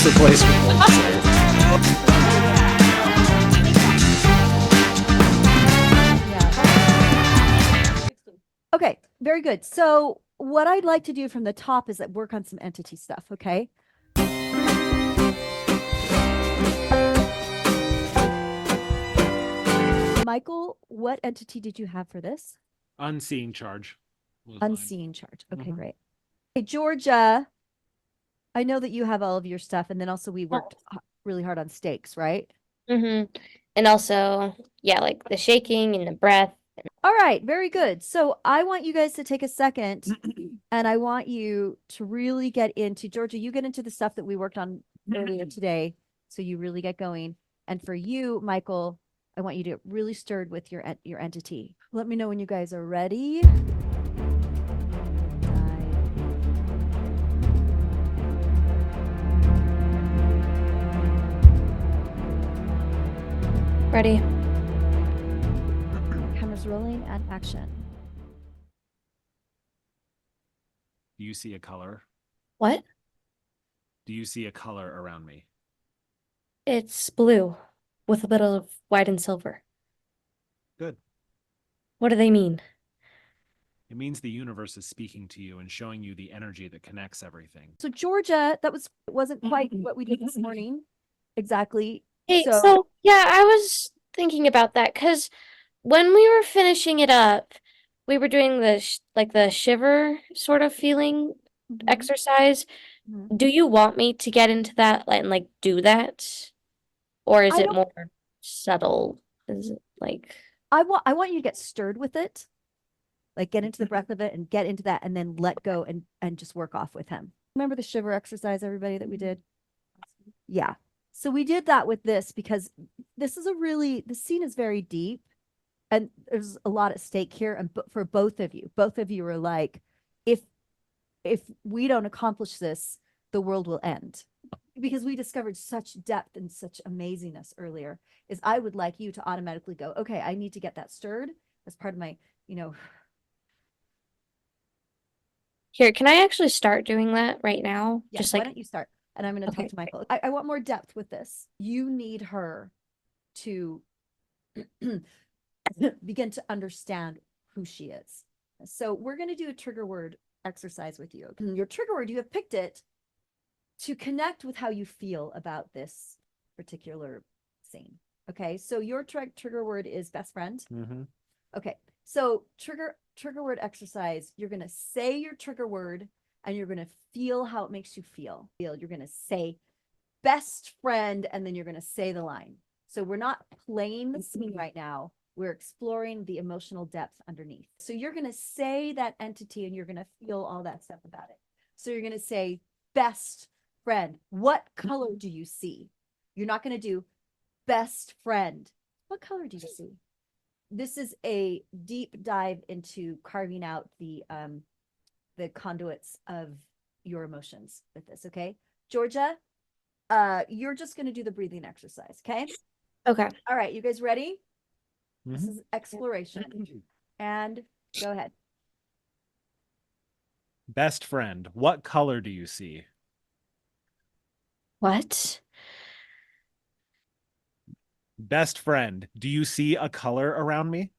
Watch the placement. Okay, very good. So what I'd like to do from the top is that work on some entity stuff, okay? Michael, what entity did you have for this? Unseeing charge. Was mine. Unseeing charge. Okay, great. Hey, Georgia, I know that you have all of your stuff, and then also we worked really hard on stakes, right? And also, yeah, like the shaking and the breath. All right, very good. So I want you guys to take a second and I want you to really get into, Georgia, you get into the stuff that we worked on earlier today. So you really get going. And for you, Michael, I want you to get really stirred with your entity. Let me know when you guys are ready. Ready? Cameras rolling and action. Do you see a color? What? Do you see a color around me? It's blue with a bit of white and silver. Good. What do they mean? It means the universe is speaking to you and showing you the energy that connects everything. So Georgia, that wasn't quite what we did this morning. Exactly. Hey, so yeah, I was thinking about that because when we were finishing it up, we were doing the shiver sort of feeling exercise. Do you want me to get into that and like do that? Or is it more subtle? Is it like I want you to get stirred with it. Like get into the breath of it and get into that and then let go and just work off with him. Remember the shiver exercise, everybody, that we did? Yeah. So we did that with this because this is the scene is very deep and there's a lot at stake here. And for both of you are like, if we don't accomplish this, the world will end. Because we discovered such depth and such amazingness earlier, is I would like you to automatically go, okay, I need to get that stirred as part of my, Here, can I actually start doing that right now? Yeah, Just why like don't you start? And I'm going to talk to Michael. I want more depth with this. You need her to begin to understand who she is. So we're going to do a trigger word exercise with you. Your trigger word, you have picked it to connect with how you feel about this particular scene. Okay, so your trigger word is best friend. Okay, so trigger word exercise, you're going to say your trigger word and you're going to feel how it makes you feel. You're going to say best friend and then you're going to say the line. So we're not playing the scene right now. We're exploring the emotional depth underneath. So you're going to say that entity and you're going to feel all that stuff about it. So you're going to say best friend. What color do you see? You're not going to do best friend. What color do you see? This is a deep dive into carving out the conduits of your emotions with this. Okay, Georgia, you're just going to do the breathing exercise. Okay. Okay. All right, you guys ready? This is exploration, and go ahead. Best friend, what color do you see? What? Best friend, do you see a color around me?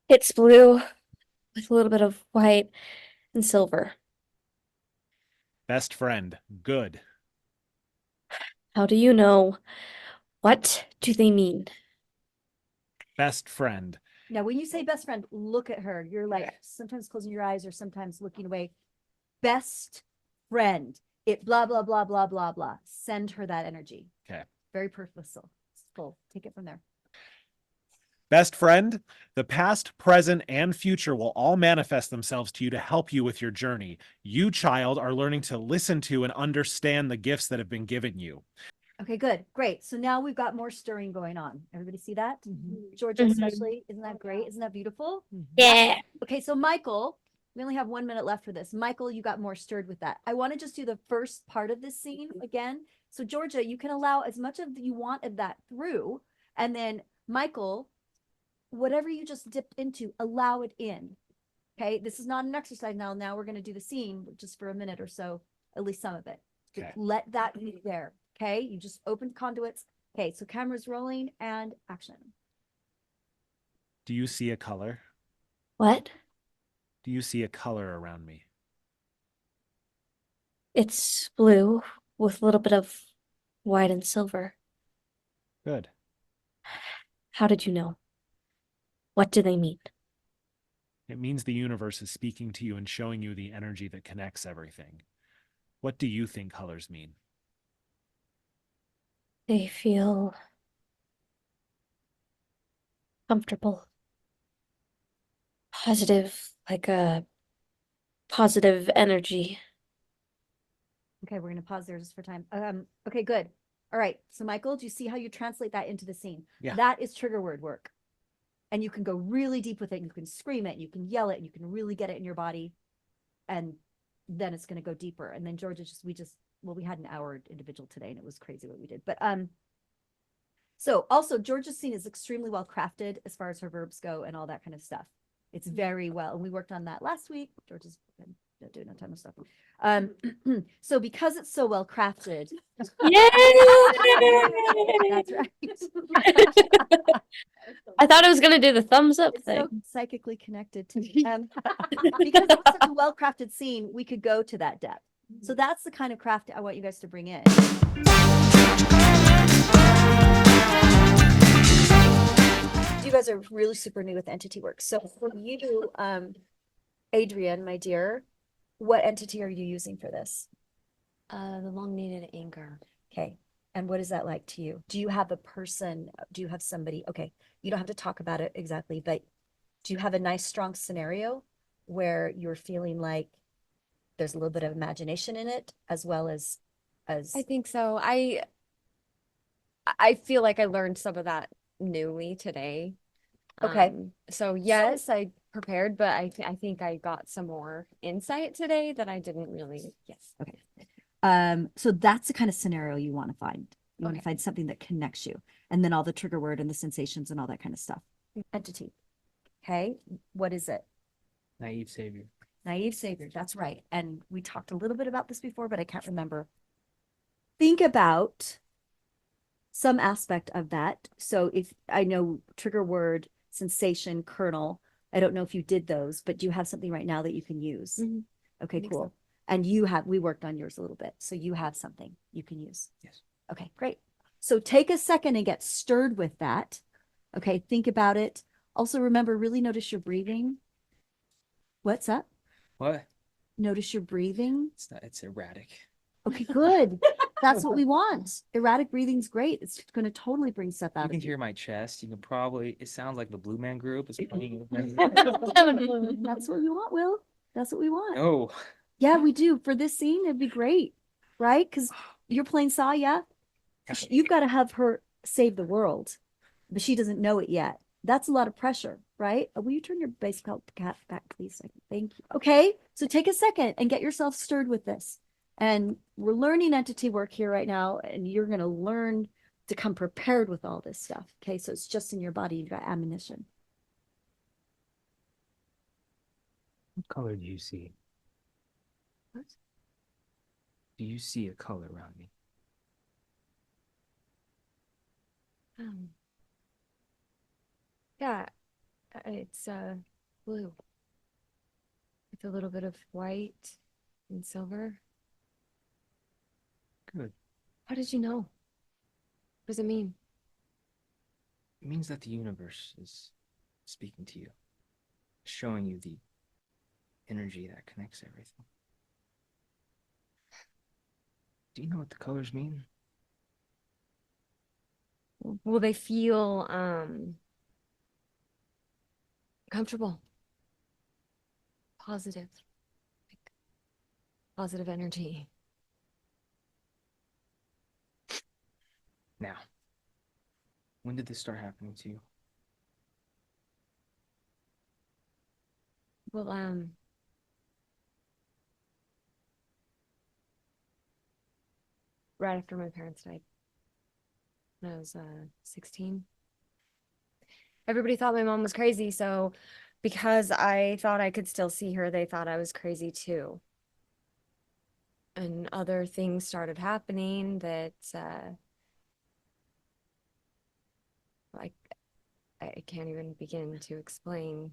It's blue with a little bit of white and silver. Best friend, good. How do you know? What do they mean? Best friend. Now, when you say best friend, look at her. You're like sometimes closing your eyes or sometimes looking away. Best friend. It blah, blah, blah, blah, blah, blah. Send her that energy. Okay. Very purposeful. Full. Take it from there. Best friend, the past, present, and future will all manifest themselves to you to help you with your journey. You, child, are learning to listen to and understand the gifts that have been given you. Okay, good. Great. So now we've got more stirring going on. Everybody see that? Georgia especially. Isn't that great? Isn't that beautiful? Yeah. Okay, so Michael, we only have 1 minute left for this. Michael, you got more stirred with that. I want to just do the first part of this scene again. So Georgia, you can allow as much of you want of that through. And then Michael, whatever you just dipped into, allow it in. Okay, this is not an exercise now. Now we're going to do the scene just for a minute or so, at least some of it. So Okay. let that be there. Okay, you just opened conduits. Okay, so camera's rolling and action. Do you see a color? What? Do you see a color around me? It's blue with a little bit of white and silver. Good. How did you know? What do they mean? It means the universe is speaking to you and showing you the energy that connects everything. What do you think colors mean? They feel comfortable, positive, like a positive energy. Okay, we're going to pause there just for time. Okay, good. All right. So Michael, do you see how you translate that into the scene? Yeah. That is trigger word work. And you can go really deep with it. You can scream it, you can yell it, and you can really get it in your body. And then it's going to go deeper. And then Georgia we had an hour individual today and it was crazy what we did. But so also Georgia's scene is extremely well crafted as far as her verbs go and all that kind of stuff. It's very well, and we worked on that last week. Georgia's been doing a ton of stuff. So because it's so well crafted, Yay! that's right. I thought I was gonna do the thumbs up It's thing. so psychically connected to me. Because it's such a well crafted scene, we could go to that depth. So that's the kind of craft I want you guys to bring in. You guys are really super new with entity work. So for you, Adrienne, my dear, what entity are you using for this? The long needed anger. Okay. And what is that like to you? Do you have a person? Do you have somebody? Okay. You don't have to talk about it exactly, but do you have a nice, strong scenario where you're feeling like there's a little bit of imagination in it as well as I think so. I feel like I learned some of that newly today. Okay. So yes, I prepared, but I think I got some more insight today that I didn't really. Yes. Okay. So that's the kind of scenario you want to find. You want to Okay. find something that connects you, and then all the trigger word and the sensations and all that kind of stuff. Entity. Okay. What is it? Naive savior. Naive savior. That's right. And we talked a little bit about this before, but I can't remember. Think about some aspect of that. So if I know trigger word, sensation, kernel, I don't know if you did those, but do you have something right now that you can use? Mhm. Okay, I think cool. so. And we worked on yours a little bit. So you have something you can use. Yes. Okay, great. So take a second and get stirred with that. Okay, think about it. Also remember, really notice your breathing. What's up? What? Notice your breathing. It's not. It's erratic. Okay, good. That's what we want. Erratic breathing's great. It's going to totally bring stuff You out can of you. hear my chest. You can probably. It sounds like the Blue Man Group is playing. That's what we want, Will. That's what we want. Oh, Yeah, we do. For this scene, it'd be great, right? Because you're playing Saw, yeah? You've got to have her save the world, but she doesn't know it yet. That's a lot of pressure, right? Will you turn your bass cap back, please? Thank you. Okay, so take a second and get yourself stirred with this. And we're learning entity work here right now, and you're going to learn to come prepared with all this stuff. Okay, so it's just in your body. You've got ammunition. what color do you see? What? Do you see a color around me? Um, yeah, it's blue with a little bit of white and silver. Good. How did you know? What does it mean? It means that the universe is speaking to you, showing you the energy that connects everything. Do you know what the colors mean? Will they feel comfortable, positive, like positive energy? Now, when did this start happening to you? Well, right after my parents died, when I was 16. Everybody thought my mom was crazy, so Because I thought I could still see her, they thought I was crazy too. And other things started happening that like I can't even begin to explain.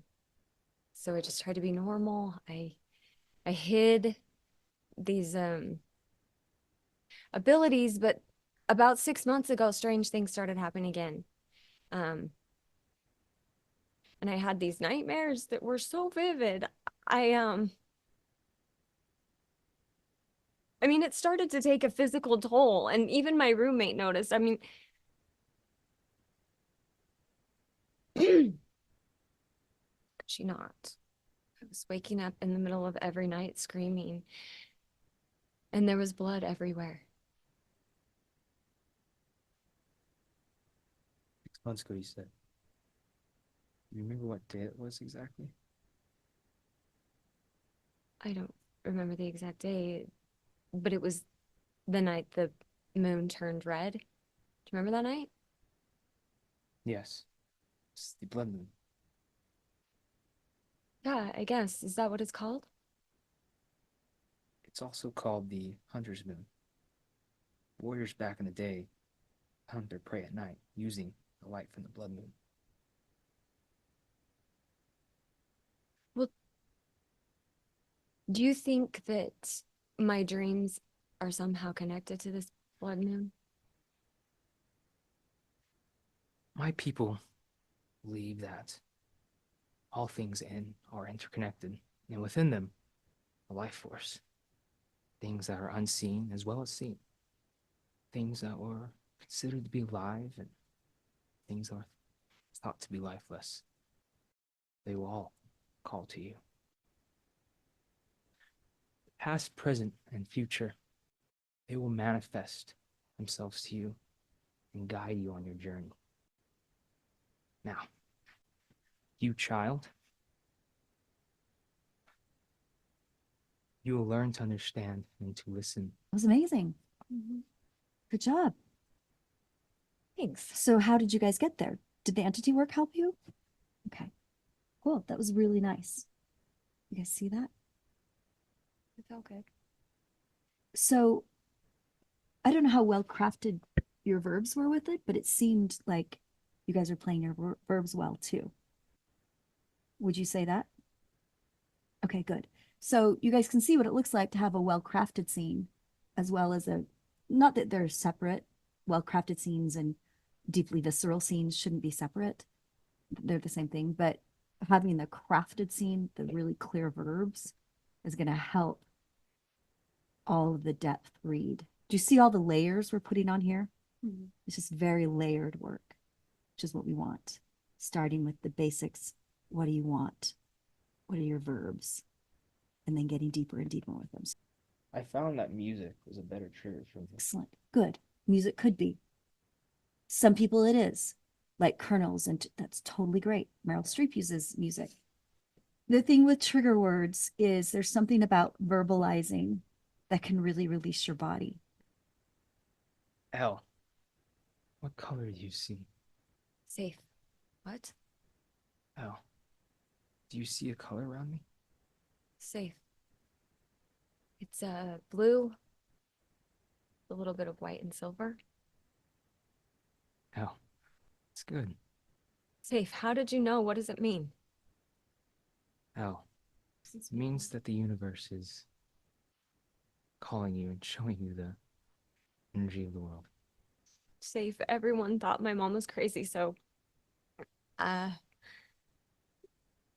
So I just tried to be normal. I hid these abilities, but about 6 months ago, strange things started happening again. And I had these nightmares that were so vivid. I mean, it started to take a physical toll, and even my roommate noticed. I mean, could she not? I was waking up in the middle of every night screaming, and there was blood everywhere. 6 months ago, you said. You remember what day it was exactly? I don't remember the exact day, but it was the night the moon turned red. Do you remember that night? Yes. It's the blood moon. Yeah, I guess. Is that what it's called? It's also called the hunter's moon. Warriors back in the day hunt their prey at night using the light from the blood moon. Well, do you think that my dreams are somehow connected to this blood moon? My people believe that all things are interconnected, and within them, a life force. Things that are unseen as well as seen. Things that were considered to be alive and things that are thought to be lifeless. They will all call to you. Past, present, and future, they will manifest themselves to you and guide you on your journey. Now, you child, you will learn to understand and to listen. That was amazing. Good job. Thanks. So how did you guys get there? Did the entity work help you? Okay, cool. That was really nice. You guys see that? It felt good. So I don't know how well crafted your verbs were with it, but it seemed like you guys are playing your verbs well too. Would you say that? Okay, good. So you guys can see what it looks like to have a well-crafted scene, as well as not that they're separate. Well-crafted scenes and deeply visceral scenes shouldn't be separate. They're the same thing, but having the crafted scene, the really clear verbs, is going to help all of the depth read. Do you see all the layers we're putting on here? It's just very layered work, which is what we want. Starting with the basics. What do you want? What are your verbs? And then getting deeper and deeper with them. I found that music was a better trigger for me. Excellent. Good. Music could be. Some people it is, like kernels, and that's totally great. Meryl Streep uses music. The thing with trigger words is there's something about verbalizing that can really release your body. Elle, what color do you see? Safe. What? Elle, do you see a color around me? Safe. It's blue, a little bit of white and silver. Elle, it's good. Safe. How did you know? What does it mean? Elle, it means that the universe is calling you and showing you the energy of the world. Safe. Everyone thought my mom was crazy, so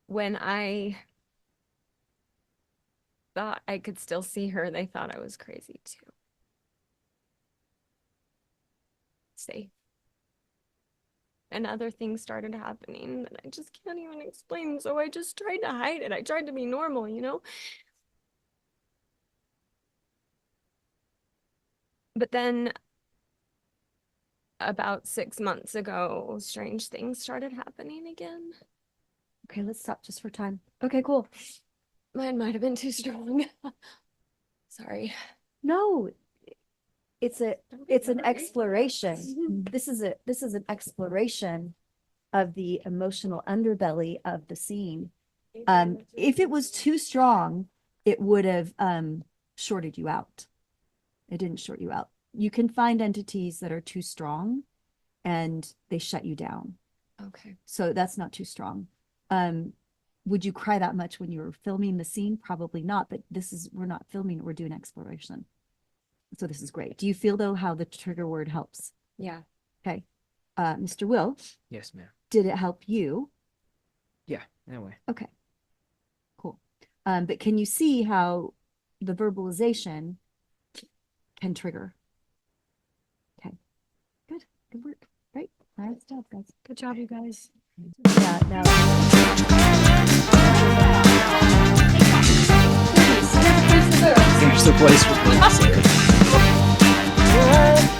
when I thought I could still see her, they thought I was crazy too. Safe. And other things started happening that I just can't even explain. So I just tried to hide it. I tried to be normal, you know? But then about 6 months ago, strange things started happening again. Okay, let's stop just for time. Okay, cool. Mine might have been too strong. Sorry. No, it's an sorry. exploration. This is an exploration of the emotional underbelly of the scene. If it was too strong, it would have shorted you out. It didn't short you out. You can find entities that are too strong and they shut you down. Okay. So that's not too strong. Would you cry that much when you were filming the scene? Probably not, but we're not filming, we're doing exploration. So this is great. Do you feel though how the trigger word helps? Yeah. Okay. Mr. Will, Yes, ma'am. did it help you? Yeah, in a way. Okay. Cool. But can you see how the verbalization can trigger? Okay. Good. Good work. Great. Nice job, guys. Good job, you guys. Yeah, now. Here's the place for